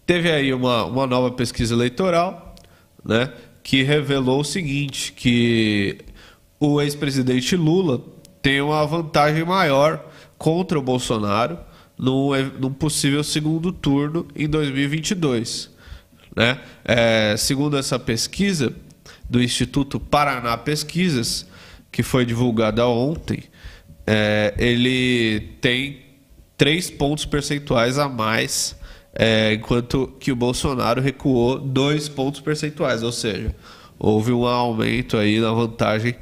teve aí uma nova pesquisa eleitoral, né, que revelou o seguinte, que o ex-presidente Lula tem uma vantagem maior contra o Bolsonaro num possível segundo turno em 2022. Né? Segundo essa pesquisa do Instituto Paraná Pesquisas, que foi divulgada ontem, ele tem 3 pontos percentuais a mais, enquanto que o Bolsonaro recuou 2 pontos percentuais, ou seja, houve um aumento aí na vantagem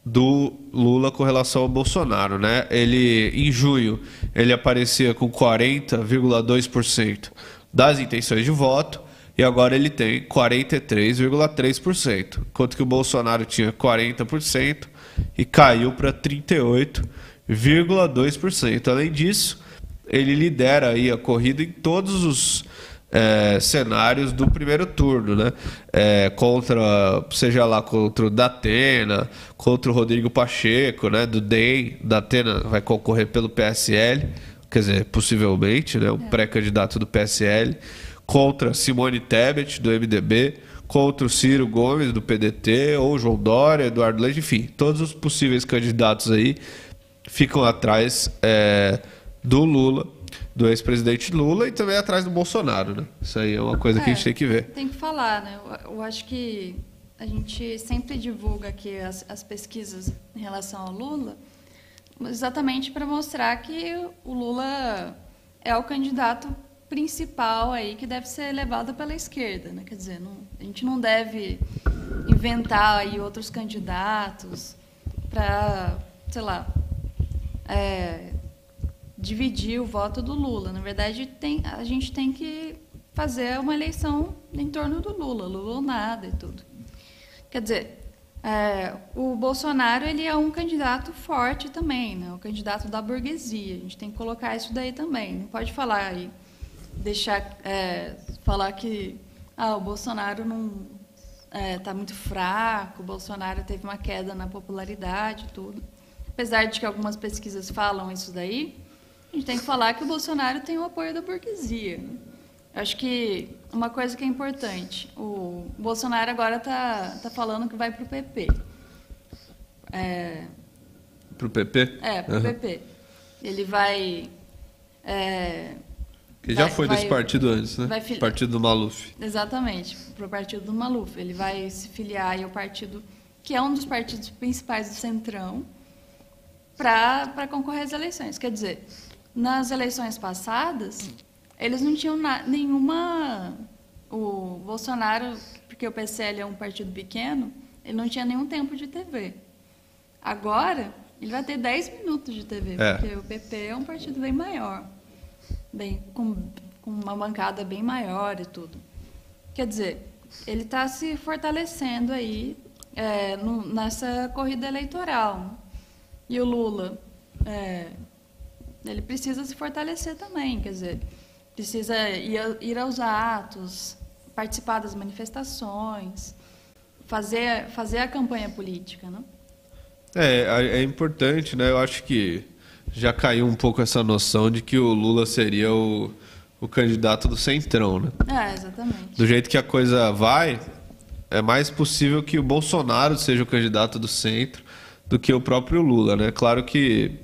do Lula com relação ao Bolsonaro, né? Em junho, ele aparecia com 40,2% das intenções de voto e agora ele tem 43,3%, enquanto que o Bolsonaro tinha 40% e caiu para 38,2%. Além disso, ele lidera aí a corrida em todos os cenários do primeiro turno, né? Seja lá contra o Datena, contra o Rodrigo Pacheco, né? Do DEM. Datena vai concorrer pelo PSL, quer dizer, possivelmente, né? Um pré-candidato do PSL, contra Simone Tebet, do MDB, contra o Ciro Gomes, do PDT, ou João Dória, Eduardo Leite, enfim, todos os possíveis candidatos aí ficam atrás do Lula, do ex-presidente Lula, e também atrás do Bolsonaro, né? Isso aí é uma coisa que a gente tem que ver. Tem que falar, né? Eu acho que a gente sempre divulga aqui as pesquisas em relação ao Lula, exatamente para mostrar que o Lula é o candidato principal aí que deve ser levado pela esquerda, né? Quer dizer, a gente não deve inventar aí outros candidatos para, sei lá, dividir o voto do Lula. Na verdade, a gente tem que fazer uma eleição em torno do Lula ou nada e tudo. Quer dizer, o Bolsonaro ele é um candidato forte também, né? O candidato da burguesia. A gente tem que colocar isso daí também. Não pode falar aí, falar que o Bolsonaro não está muito fraco, o Bolsonaro teve uma queda na popularidade e tudo. Apesar de que algumas pesquisas falam isso daí, a gente tem que falar que o Bolsonaro tem o apoio da burguesia. Eu acho que uma coisa que é importante, o Bolsonaro agora tá falando que vai para o PP. Para o PP? Para o PP. Ele vai... Ele já foi desse partido antes, né? Partido do Maluf. Exatamente, para o partido do Maluf. Ele vai se filiar ao partido, que é um dos partidos principais do Centrão, para concorrer às eleições. Quer dizer, nas eleições passadas, eles não tinham nenhuma... O Bolsonaro, porque o PSL é um partido pequeno, ele não tinha nenhum tempo de TV. Agora, ele vai ter 10 minutos de TV, porque o PP é um partido bem maior, com uma bancada bem maior e tudo. Quer dizer, ele está se fortalecendo aí nessa corrida eleitoral. E o Lula, ele precisa se fortalecer também, quer dizer, precisa ir aos atos, participar das manifestações, fazer a campanha política, né? É importante, né? Eu acho que já caiu um pouco essa noção de que o Lula seria o candidato do Centrão, né? Exatamente. Do jeito que a coisa vai, é mais possível que o Bolsonaro seja o candidato do centro do que o próprio Lula, né? Claro que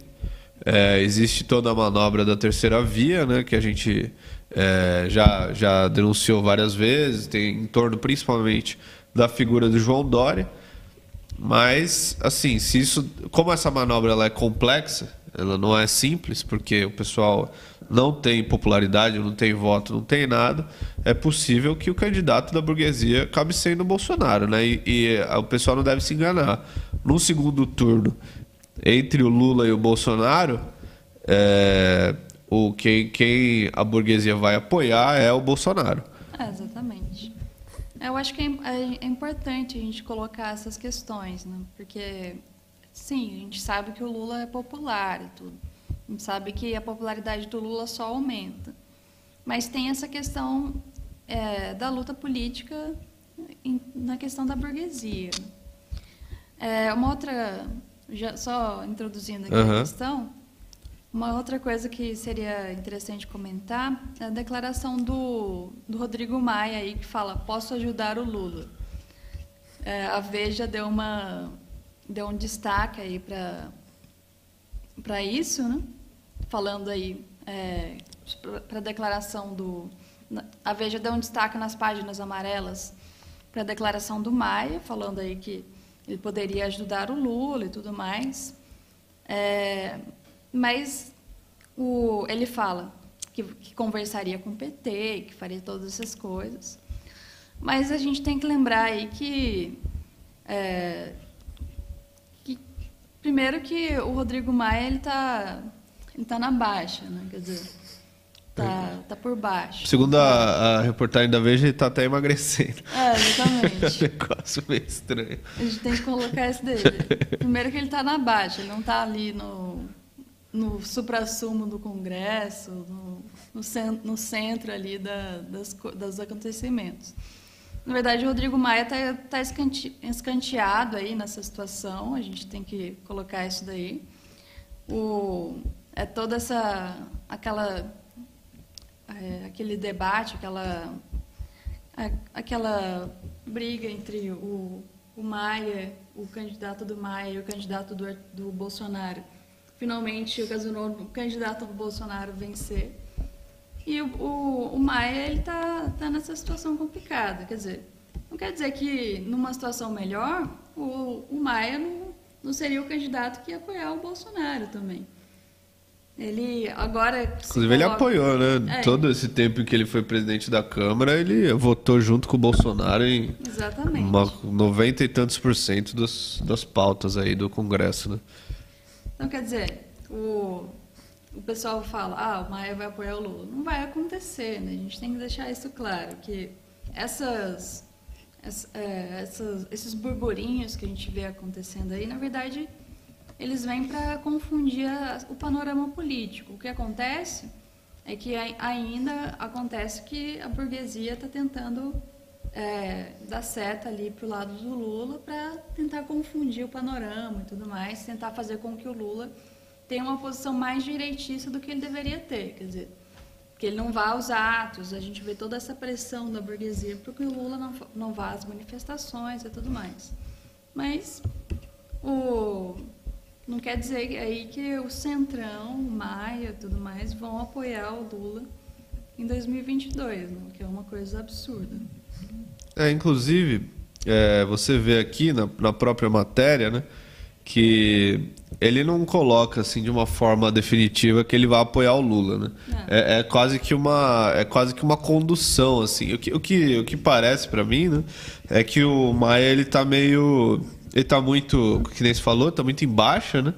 existe toda a manobra da terceira via, né? Que a gente já denunciou várias vezes, tem em torno principalmente da figura do João Dória. Mas, assim, como essa manobra ela é complexa, ela não é simples, porque o pessoal não tem popularidade, não tem voto, não tem nada, é possível que o candidato da burguesia acabe sendo o Bolsonaro, né? E o pessoal não deve se enganar. No segundo turno, entre o Lula e o Bolsonaro, quem a burguesia vai apoiar é o Bolsonaro. Exatamente. Eu acho que é importante a gente colocar essas questões, né? Porque, sim, a gente sabe que o Lula é popular e tudo. A gente sabe que a popularidade do Lula só aumenta. Mas tem essa questão da luta política na questão da burguesia. Uma outra, só introduzindo aqui a questão, Uma outra coisa que seria interessante comentar é a declaração do Rodrigo Maia aí, que fala: posso ajudar o Lula. A Veja deu um destaque aí para isso, né? Falando aí para a declaração a Veja deu um destaque nas páginas amarelas para a declaração do Maia, falando aí que ele poderia ajudar o Lula e tudo mais. Mas ele fala que conversaria com o PT, que faria todas essas coisas. Mas a gente tem que lembrar aí que primeiro que o Rodrigo Maia ele tá na baixa, né? Quer dizer, tá por baixo. Segundo a reportagem da Veja, ele tá até emagrecendo. Exatamente. É um negócio meio estranho. A gente tem que colocar isso dele. Primeiro que ele tá na baixa, ele não tá ali no suprassumo do Congresso, no centro ali dos acontecimentos. Na verdade, o Rodrigo Maia está escanteado aí nessa situação, a gente tem que colocar isso daí. Toda aquele debate, aquela briga entre o Maia, o candidato do Maia e o candidato do Bolsonaro, finalmente ocasionou o candidato do Bolsonaro vencer. E o Maia ele tá nessa situação complicada. Quer dizer, não quer dizer que numa situação melhor o Maia não seria o candidato que ia apoiar o Bolsonaro também. Ele agora... Inclusive ele apoiou, né? Todo esse tempo em que ele foi presidente da Câmara, ele votou junto com o Bolsonaro em 90 e tantos % das pautas aí do Congresso, né? Então, quer dizer, o pessoal fala, o Maia vai apoiar o Lula. Não vai acontecer, né? A gente tem que deixar isso claro, que esses burburinhos que a gente vê acontecendo aí, na verdade, eles vêm para confundir o panorama político. O que acontece é que ainda acontece que a burguesia está tentando dar seta ali para o lado do Lula para tentar confundir o panorama e tudo mais, tentar fazer com que o Lula tenha uma posição mais direitista do que ele deveria ter, quer dizer, que ele não vá aos atos. A gente vê toda essa pressão da burguesia para que o Lula não vá às manifestações e tudo mais. Mas não quer dizer aí que o Centrão, o Maia e tudo mais vão apoiar o Lula em 2022, né? Que é uma coisa absurda. Inclusive, você vê aqui na própria matéria, né, que ele não coloca assim de uma forma definitiva que ele vai apoiar o Lula, né? É quase que uma condução assim. O que parece para mim, né, é que o Maia ele tá muito, que nem se falou, tá muito em baixa, né?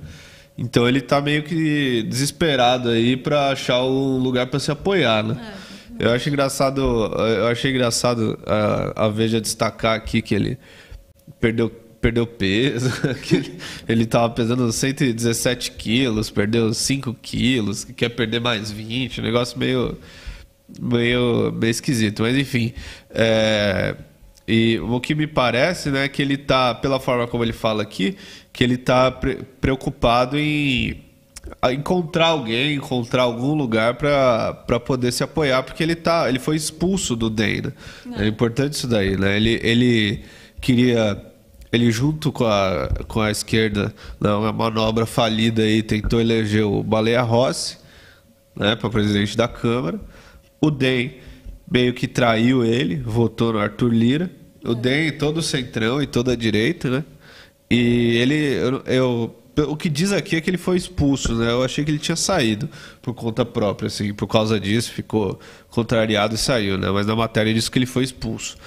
Então ele tá meio que desesperado aí para achar um lugar para se apoiar, né? Eu achei engraçado a Veja destacar aqui que ele perdeu peso, que ele estava pesando 117 quilos, perdeu 5 quilos, quer perder mais 20, um negócio meio esquisito, mas enfim. E o que me parece, né, que ele tá, pela forma como ele fala aqui, que ele tá preocupado em encontrar algum lugar para poder se apoiar, porque ele foi expulso do DEM, né? É importante isso daí, né? Ele junto com a esquerda, uma manobra falida aí, tentou eleger o Baleia Rossi, né, para presidente da Câmara. O DEM meio que traiu ele, votou no Arthur Lira. O DEM, todo o centrão e toda a direita, né? E o que diz aqui é que ele foi expulso, né? Eu achei que ele tinha saído por conta própria, assim, por causa disso, ficou contrariado e saiu, né? Mas na matéria diz que ele foi expulso.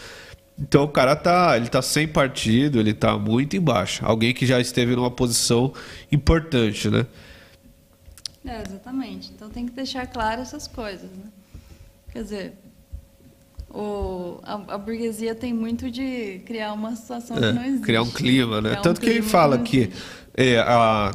Então o cara ele tá sem partido, ele tá muito embaixo. Alguém que já esteve numa posição importante, né? Exatamente. Então tem que deixar claro essas coisas, né? Quer dizer, a burguesia tem muito de criar uma situação que não existe. Criar um clima, né? Tanto que ele fala que...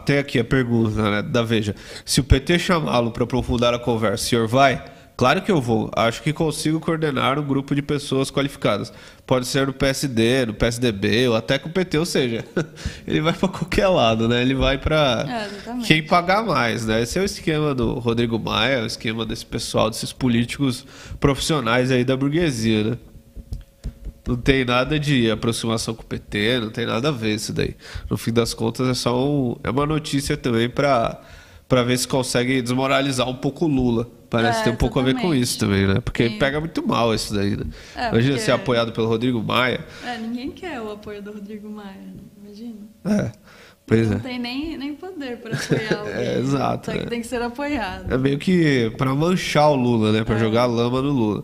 tem aqui a pergunta, né, da Veja. Se o PT chamá-lo para aprofundar a conversa, o senhor vai? Claro que eu vou. Acho que consigo coordenar um grupo de pessoas qualificadas. Pode ser no PSD, no PSDB ou até com o PT, ou seja, ele vai para qualquer lado, né? Ele vai para quem pagar mais, né? Esse é o esquema do Rodrigo Maia, o esquema desse pessoal, desses políticos profissionais aí da burguesia, né? Não tem nada de aproximação com o PT, não tem nada a ver isso daí. No fim das contas, é uma notícia também para ver se consegue desmoralizar um pouco o Lula. Parece ter um pouco a ver com isso também, né? Porque pega muito mal isso daí, né? Imagina ser apoiado pelo Rodrigo Maia. Ninguém quer o apoio do Rodrigo Maia, imagina. Pois não tem nem poder para apoiar alguém. Exato. Só que tem que ser apoiado. É meio que para manchar o Lula, né? Para jogar lama no Lula.